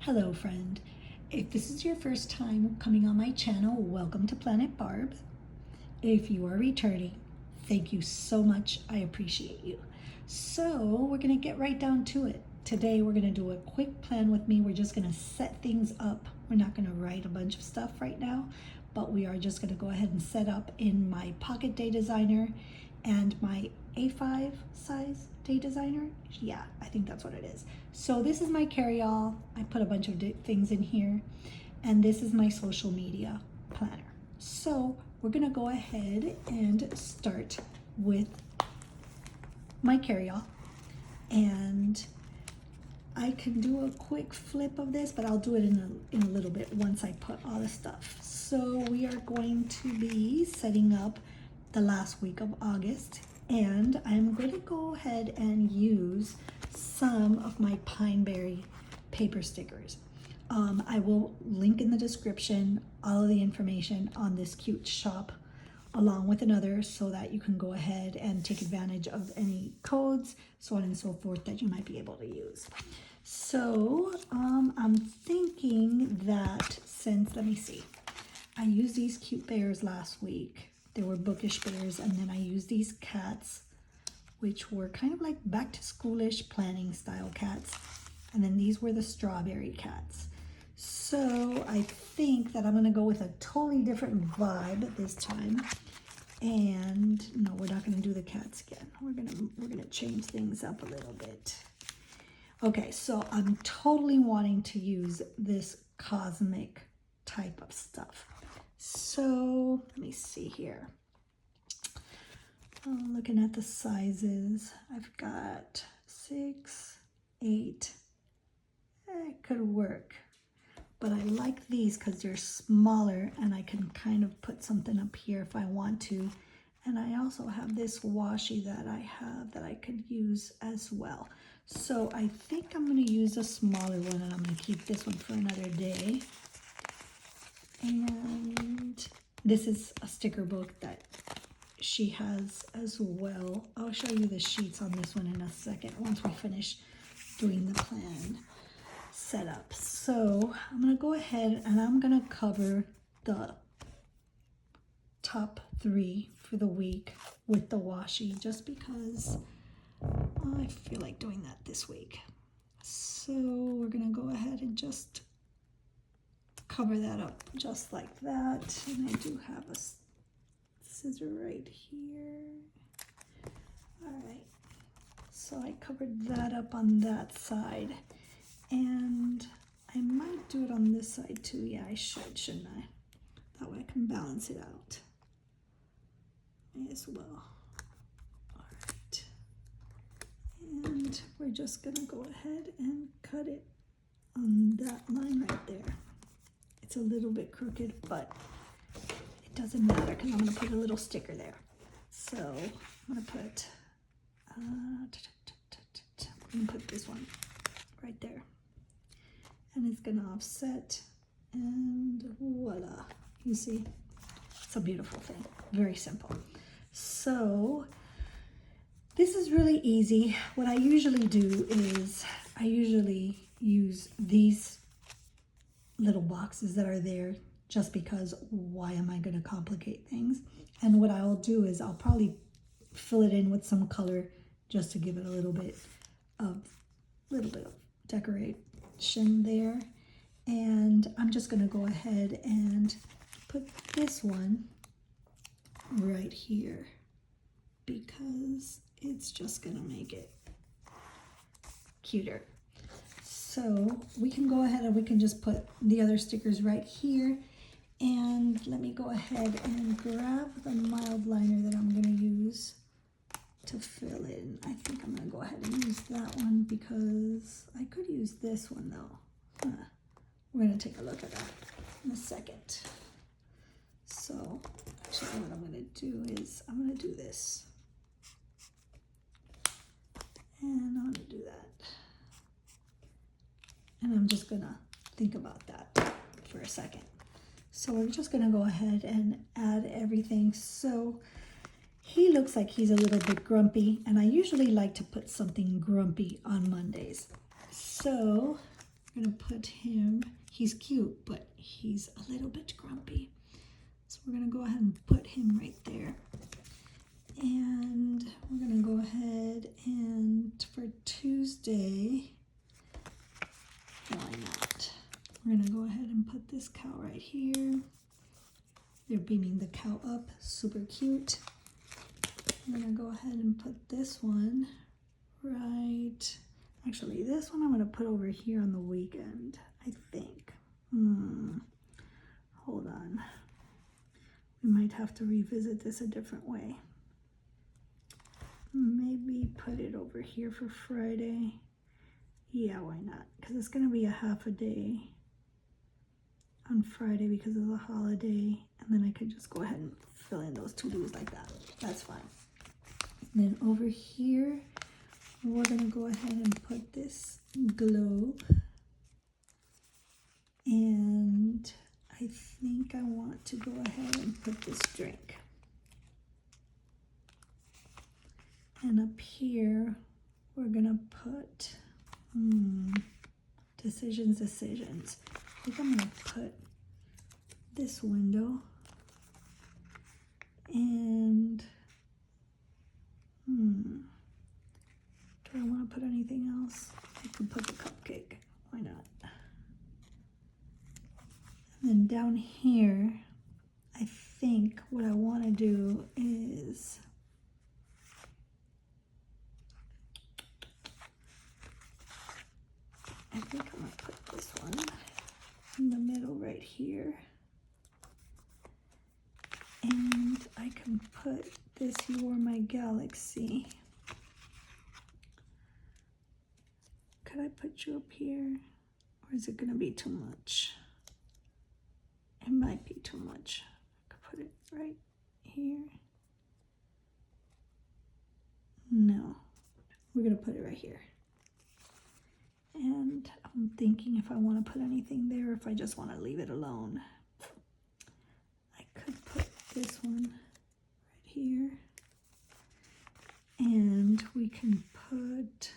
Hello friend. If this is your first time coming on my channel, welcome to Planet Barb. If you are returning, thank you so much. I appreciate you. So we're gonna get right down to it. Today we're gonna do a quick plan with me. We're just gonna set things up. We're not gonna write a bunch of stuff right now, but we are just gonna go ahead and set up in my Pocket Day Designer and my A5 size Day Designer. Yeah, I think that's what it is. So this is my carry-all. I put a bunch of things in here, and this is my social media planner. So we're gonna go ahead and start with my carry-all, and I can do a quick flip of this, but I'll do it in a little bit once I put all the stuff. So we are going to be setting up the last week of August, and I'm going to go ahead and use some of my Pineberry paper stickers. I will link in the description all of the information on this cute shop along with another, so that you can go ahead and take advantage of any codes, so on and so forth, that you might be able to use. So I'm thinking that since, let me see, I used these cute bears last week. They were bookish bears, and then I used these cats, which were kind of like back to schoolish planning style cats. And then these were the strawberry cats. So I think that I'm gonna go with a totally different vibe this time. And no, we're not gonna do the cats again. We're gonna change things up a little bit. Okay, so I'm totally wanting to use this cosmic type of stuff. So let me see here. Looking at the sizes, I've got 6, 8. It could work, but I like these because they're smaller and I can kind of put something up here if I want to. And I also have this washi that I have that I could use as well. So I think I'm going to use a smaller one, and I'm going to keep this one for another day. And this is a sticker book that she has as well. I'll show you the sheets on this one in a second once we finish doing the plan setup. So I'm going to go ahead and I'm going to cover the top 3 for the week with the washi, just because I feel like doing that this week. So we're going to go ahead and just cover that up just like that. And I do have a scissor right here. All right, so I covered that up on that side, and I might do it on this side too. Yeah, I should, shouldn't I? That way I can balance it out as well. All right, and we're just gonna go ahead and cut it on that line right there. It's a little bit crooked, but it doesn't matter because I'm gonna put a little sticker there. So I'm gonna put this one right there, and it's gonna offset, and voila, you see, it's a beautiful thing, very simple. So this is really easy. What I usually do is I usually use these little boxes that are there, just because why am I going to complicate things? And what I'll do is I'll probably fill it in with some color just to give it a little bit of decoration there. And I'm just going to go ahead and put this one right here, because it's just going to make it cuter. So we can go ahead and we can just put the other stickers right here. And let me go ahead and grab the mild liner that I'm going to use to fill in. I think I'm going to go ahead and use that one, because I could use this one though. We're going to take a look at that in a second. So actually what I'm going to do is I'm going to do this. And I'm going to do that. And I'm just going to think about that for a second. So we're just going to go ahead and add everything. So he looks like he's a little bit grumpy, and I usually like to put something grumpy on Mondays. So we're gonna put him, he's cute, but he's a little bit grumpy. So we're gonna go ahead and put him right there. And we're gonna go ahead and for Tuesday, why not? We're gonna go ahead and put this cow right here. They're beaming the cow up, super cute. I'm gonna go ahead and put this one right, actually this one I'm gonna put over here on the weekend, I think. Hold on. We might have to revisit this a different way. Maybe put it over here for Friday. Yeah, why not? Because it's going to be a half a day on Friday because of the holiday. And then I could just go ahead and fill in those to-dos like that. That's fine. And then over here, we're going to go ahead and put this globe. And I think I want to go ahead and put this drink. And up here, we're gonna put decisions. I think I'm gonna put this window and do I want to put anything else? I could put the cupcake. Why not? And then down here, I think what I want to do is I think I'm gonna put this one in the middle right here. And I can put this You Are My Galaxy. Could I put you up here? Or is it gonna be too much? It might be too much. I could put it right here. No, we're gonna put it right here. And I'm thinking if I want to put anything there, if I just want to leave it alone. I could put this one right here. And we can put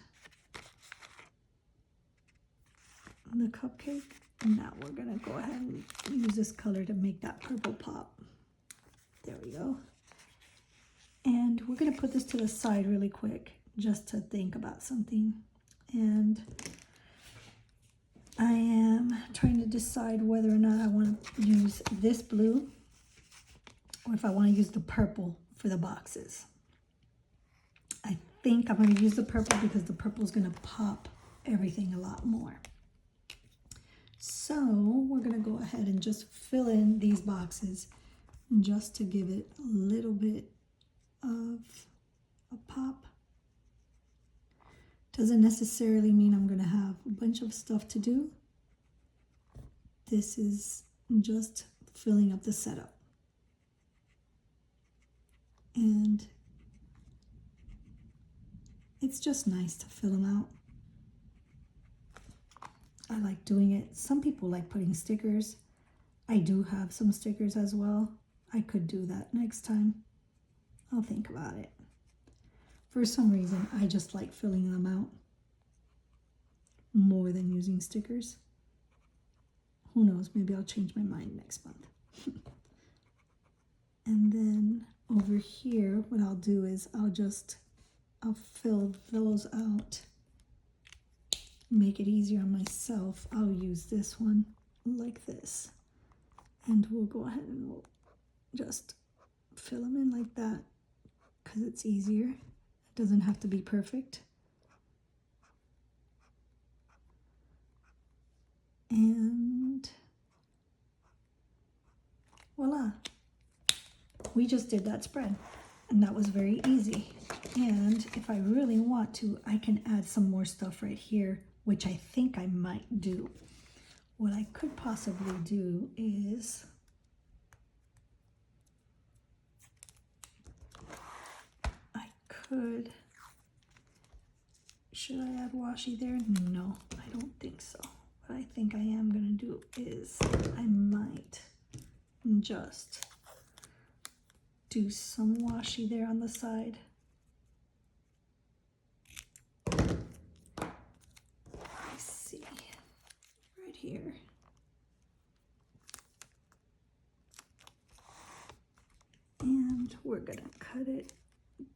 the cupcake. And now we're going to go ahead and use this color to make that purple pop. There we go. And we're going to put this to the side really quick just to think about something. And I am trying to decide whether or not I want to use this blue or if I want to use the purple for the boxes. I think I'm going to use the purple because the purple is going to pop everything a lot more. So we're going to go ahead and just fill in these boxes just to give it a little bit of a pop. Doesn't necessarily mean I'm going to have a bunch of stuff to do. This is just filling up the setup. And it's just nice to fill them out. I like doing it. Some people like putting stickers. I do have some stickers as well. I could do that next time. I'll think about it. For some reason, I just like filling them out more than using stickers. Who knows, maybe I'll change my mind next month. And then over here, what I'll do is I'll fill those out. Make it easier on myself. I'll use this one like this. And we'll go ahead and we'll just fill them in like that because it's easier. It doesn't have to be perfect. And voila. We just did that spread. And that was very easy. And if I really want to, I can add some more stuff right here, which I think I might do. What I could possibly do is should I add washi there? No, I don't think so. What I think I am gonna do is I might just do some washi there on the side. Let's see. here. And we're gonna cut it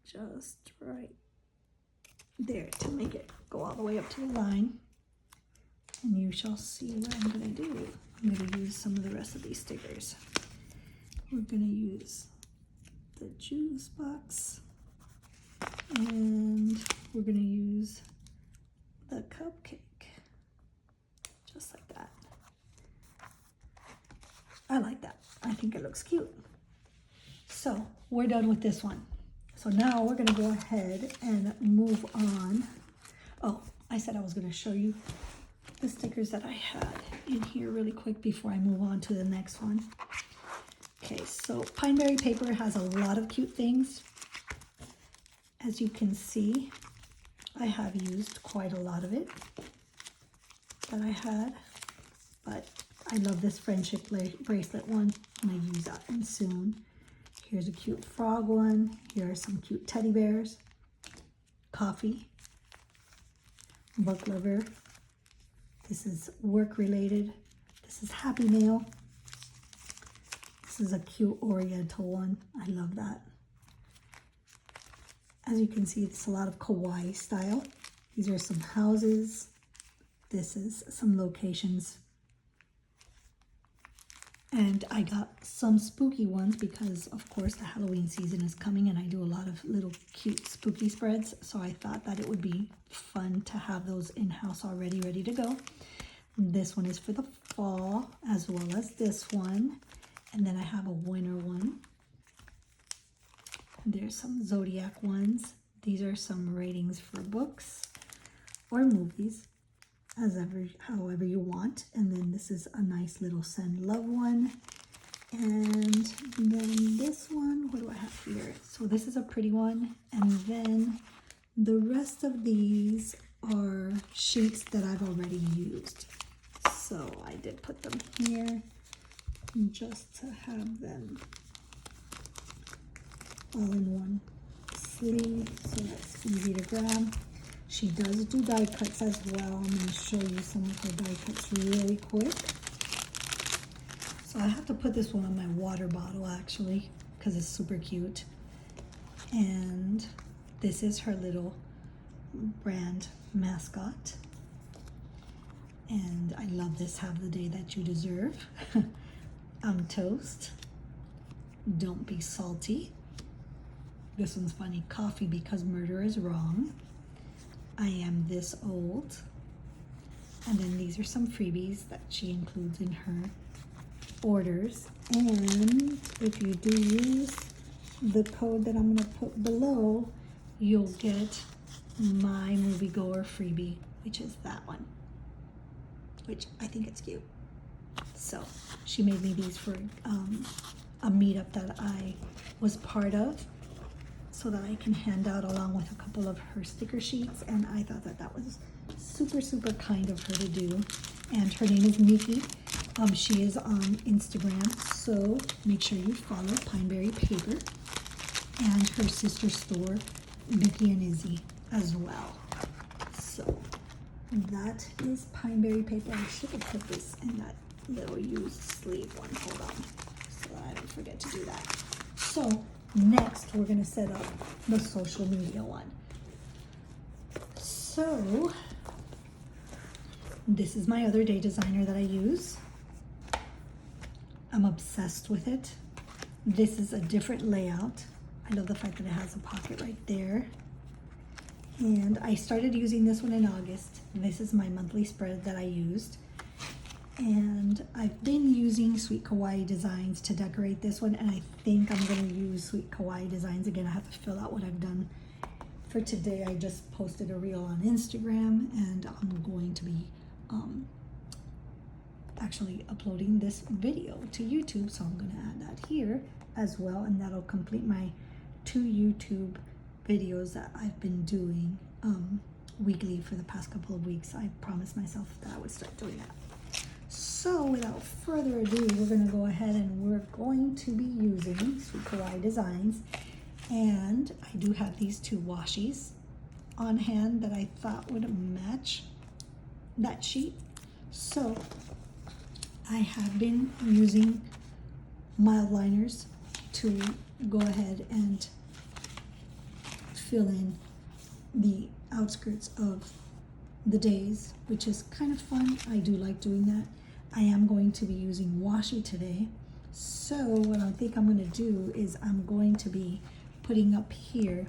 just right there to make it go all the way up to the line. And you shall see what I'm gonna do. I'm gonna use some of the rest of these stickers. We're gonna use the juice box, and we're gonna use the cupcake, just like that. I like that. I think it looks cute. So we're done with this one. So now we're gonna go ahead and move on. Oh, I said I was gonna show you the stickers that I had in here really quick before I move on to the next one. Okay, so Pineberry paper has a lot of cute things. As you can see, I have used quite a lot of it that I had, but I love this friendship bracelet one. I'm gonna use that one soon. Here's a cute frog one. Here are some cute teddy bears. Coffee. Book lover. This is work related. This is Happy Mail. This is a cute oriental one. I love that. As you can see, it's a lot of kawaii style. These are some houses. This is some locations. And I got some spooky ones because, of course, the Halloween season is coming and I do a lot of little cute spooky spreads. So I thought that it would be fun to have those in-house already ready to go. This one is for the fall, as well as this one. And then I have a winter one. There's some zodiac ones. These are some ratings for books or movies, however you want. And then this is a nice little send love one. And then this one, what do I have here? So this is a pretty one. And then the rest of these are sheets that I've already used. So I did put them here just to have them all in one sleeve, so that's easy to grab. She does do die cuts as well. I'm going to show you some of her die cuts really quick. So I have to put this one on my water bottle actually because it's super cute. And this is her little brand mascot. And I love this, have the day that you deserve. I'm toast. Don't be salty. This one's funny. Coffee because murder is wrong. I am this old. And then these are some freebies that she includes in her orders. And if you do use the code that I'm going to put below, you'll get my moviegoer freebie, which is that one, which I think it's cute. So she made me these for a meetup that I was part of, so that I can hand out along with a couple of her sticker sheets. And I thought that that was super, super kind of her to do. And her name is Nikki. She is on Instagram, so make sure you follow Pineberry Paper and her sister store, Mickey and Izzy, as well. So that is Pineberry Paper. I should have put this in that little used sleeve one. Hold on, so that I don't forget to do that. So next, we're going to set up the social media one. So this is my other day designer that I use. I'm obsessed with it. This is a different layout. I love the fact that it has a pocket right there. And I started using this one in August. This is my monthly spread that I used. And I've been using Sweet Kawaii Designs to decorate this one, and I think I'm going to use Sweet Kawaii Designs again. I have to fill out what I've done for today. I just posted a reel on Instagram, and I'm going to be actually uploading this video to YouTube, so I'm going to add that here as well, and that'll complete my 2 YouTube videos that I've been doing weekly for the past couple of weeks. I promised myself that I would start doing that. So without further ado, we're going to go ahead and we're going to be using Sweet Kawaii Designs. And I do have these 2 washies on hand that I thought would match that sheet. So I have been using mild liners to go ahead and fill in the outskirts of the days, which is kind of fun. I do like doing that. I am going to be using washi today. So what I think I'm going to do is I'm going to be putting up here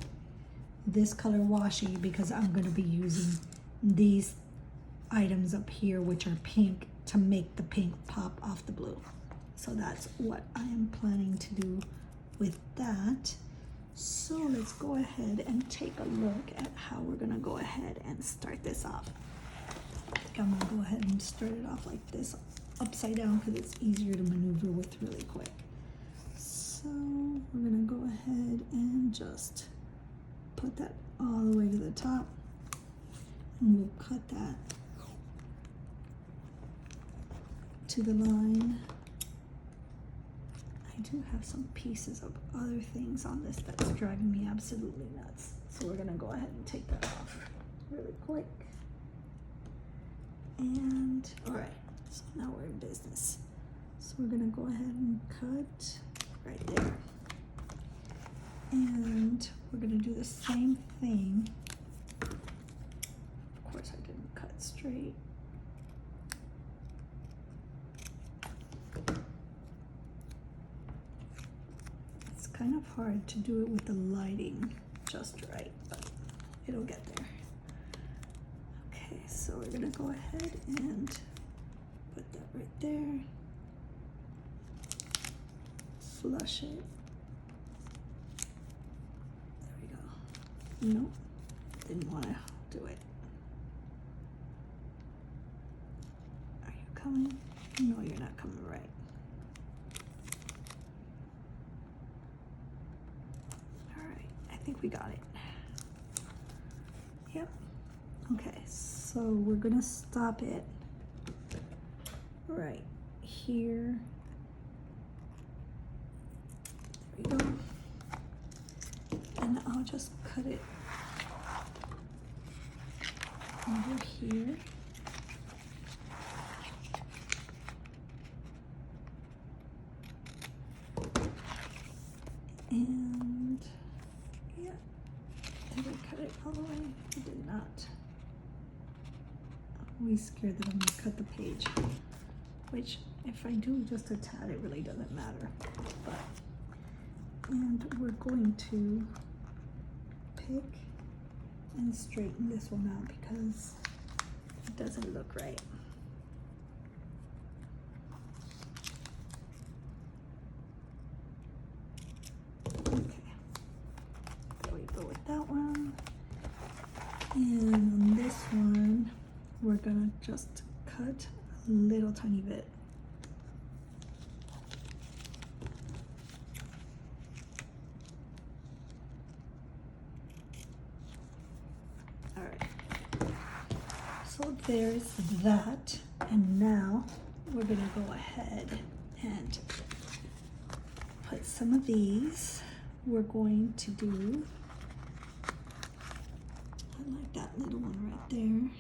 this color washi because I'm going to be using these items up here, which are pink, to make the pink pop off the blue. So that's what I am planning to do with that. So let's go ahead and take a look at how we're gonna go ahead and start this off. I think I'm gonna go ahead and start it off like this, upside down, because it's easier to maneuver with really quick. So we're gonna go ahead and just put that all the way to the top, and we'll cut that to the line. I do have some pieces of other things on this that's driving me absolutely nuts. So we're gonna go ahead and take that off really quick. And all right, so now we're in business. So we're gonna go ahead and cut right there. And we're gonna do the same thing. Of course, I didn't cut straight. Kind of hard to do it with the lighting just right, but it'll get there. Okay, so we're gonna go ahead and put that right there. Flush it. There we go. Nope, didn't want to do it. Are you coming? No, you're not coming right. I think we got it. Yep. Okay, so we're gonna stop it right here. There we go. And I'll just cut it over here. And yeah, did I cut it all the way? I did not. I'm always scared that I'm gonna cut the page, which if I do just a tad, it really doesn't matter. But, and we're going to pick and straighten this one out because it doesn't look right. That one, and on this one we're gonna just cut a little tiny bit. All right, so there's that, and now we're gonna go ahead and put some of these. We're going to do like that little one right there,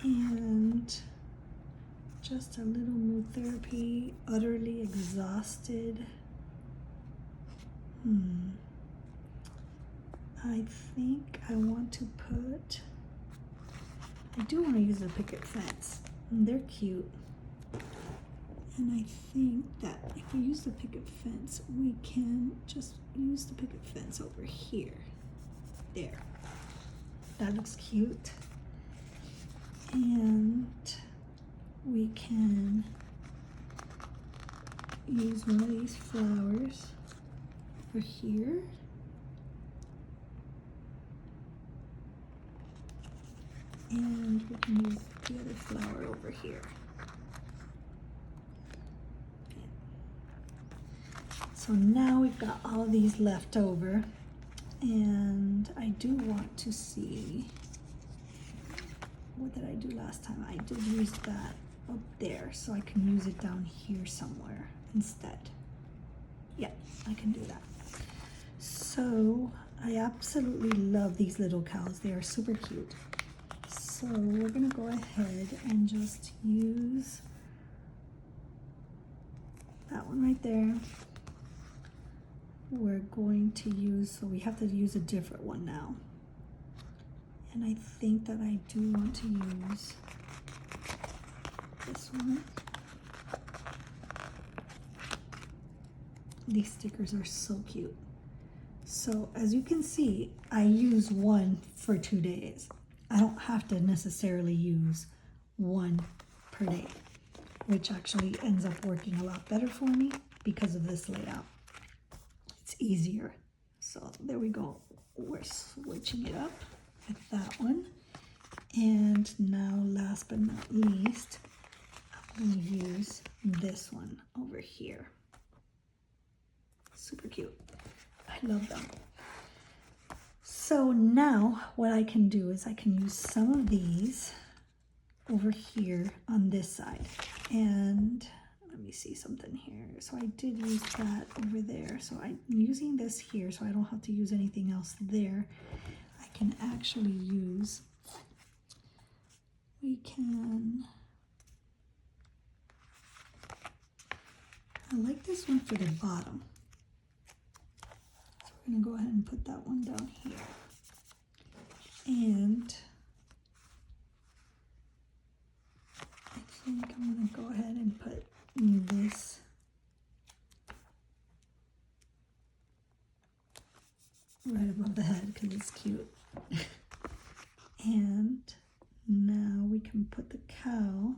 and just a little mood therapy, utterly exhausted. I think I want to put, I do want to use a picket fence. They're cute. And I think that if we use the picket fence, we can just use the picket fence over here. There, that looks cute. And we can use one of these flowers over here. And we can use the other flower over here. So now we've got all of these left over. And I do want to see, what did I do last time? I did use that up there, so I can use it down here somewhere instead. Yeah, I can do that. So I absolutely love these little cows. They are super cute. So we're gonna go ahead and just use that one right there. We're going to use, so we have to use a different one now. And I think that I do want to use this one. These stickers are so cute. So as you can see, I use one for 2 days. I don't have to necessarily use one per day, which actually ends up working a lot better for me because of this layout. It's easier. So there we go. We're switching it up with that one. And now last but not least, I'm going to use this one over here. Super cute. I love them. So now what I can do is I can use some of these over here on this side. And let me see something here. So I did use that over there. So I'm using this here so I don't have to use anything else there. I can actually use, I like this one for the bottom. So we're gonna go ahead and put that one down here. And I think I'm gonna go ahead and put this right above the head because it's cute. And now we can put the cow,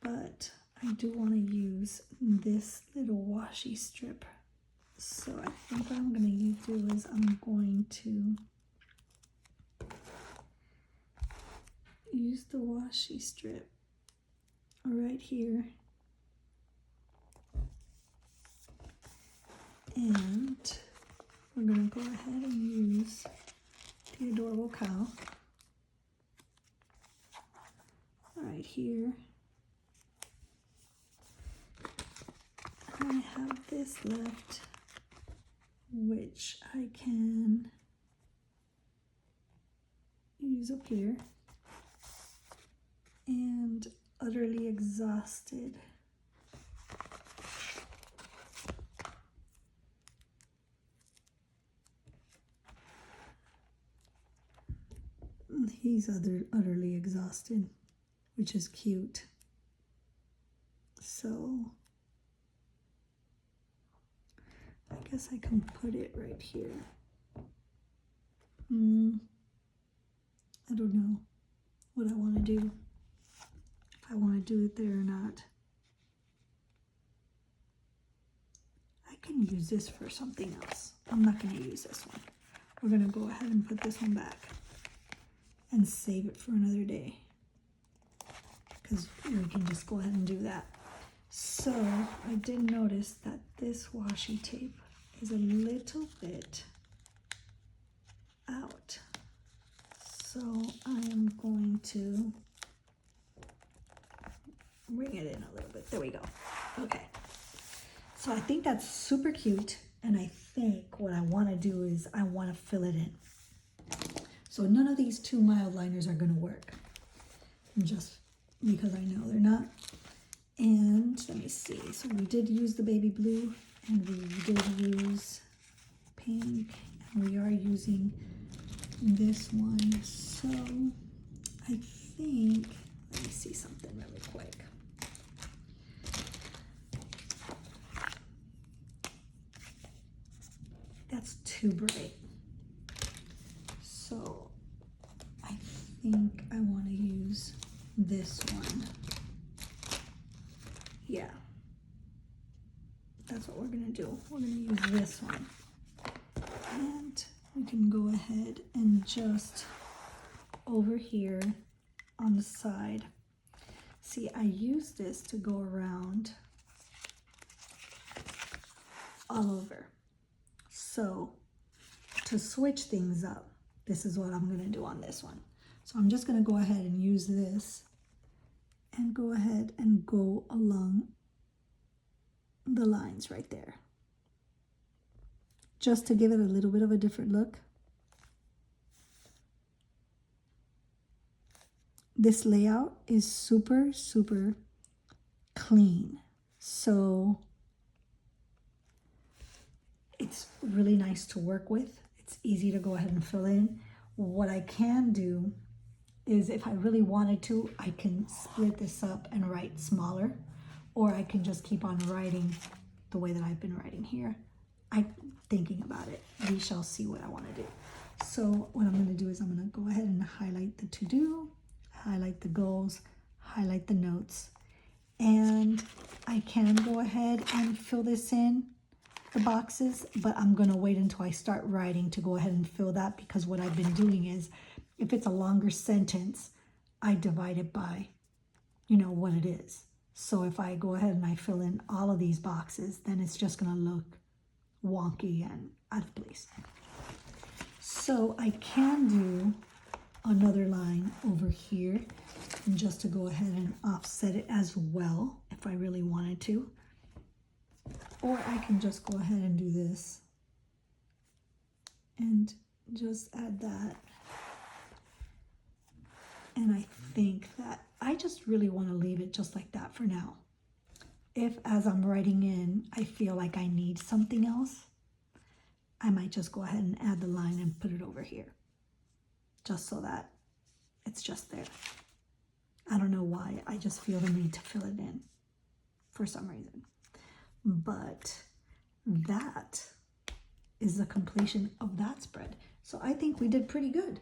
but I do want to use this little washi strip. So I think what I'm going to do is I'm going to use the washi strip right here. And we're going to go ahead and use the adorable cow right here. I have this left, which I can use up here. And utterly exhausted. He's utterly exhausted, which is cute. So I guess I can put it right here. I don't know what I want to do. If I want to do it there or not. I can use this for something else. I'm not going to use this one. We're going to go ahead and put this one back and save it for another day, because we can just go ahead and do that. So I did notice that this washi tape is a little bit out. So I am going to bring it in a little bit. There we go. Okay. So I think that's super cute. And I think what I want to do is I want to fill it in. So none of these 2 mild liners are going to work, just because I know they're not. And let me see. So we did use the baby blue, and we did use pink, and we are using this one. So I think, let me see something really quick. That's too bright. So I think I want to use this one. Yeah, that's what we're gonna do. We're gonna use this one. And we can go ahead and just over here on the side. See, I use this to go around all over. So to switch things up, this is what I'm gonna do on this one. So I'm just gonna go ahead and use this and go ahead and go along the lines right there, just to give it a little bit of a different look. this layout is super, super clean. So it's really nice to work with. It's easy to go ahead and fill in. What I can do is if I really wanted to, I can split this up and write smaller, or I can just keep on writing the way that I've been writing here. I'm thinking about it. We shall see what I want to do. So what I'm going to do is I'm going to go ahead and highlight the to-do, highlight the goals, highlight the notes, and I can go ahead and fill this in, the boxes, but I'm going to wait until I start writing to go ahead and fill that, because what I've been doing is if it's a longer sentence, I divide it by, what it is. So if I go ahead and I fill in all of these boxes, then it's just going to look wonky and out of place. So I can do another line over here, and just to go ahead and offset it as well if I really wanted to. Or I can just go ahead and do this and just add that. And I think that I just really want to leave it just like that for now. If as I'm writing in, I feel like I need something else, I might just go ahead and add the line and put it over here, just so that it's just there. I don't know why, I just feel the need to fill it in for some reason. But that is the completion of that spread. So I think we did pretty good.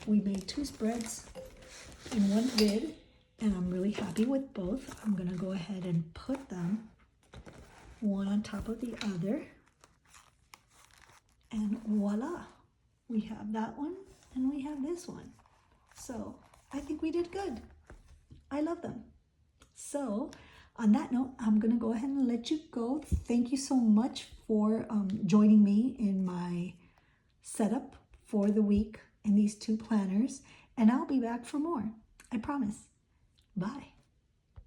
We made 2 spreads in one vid, and I'm really happy with both. I'm gonna go ahead and put them one on top of the other, and voila, we have that one and we have this one. So I think we did good. I love them. So on that note, I'm gonna go ahead and let you go. Thank you so much for joining me in my setup for the week in these 2 planners, and I'll be back for more. I promise. Bye.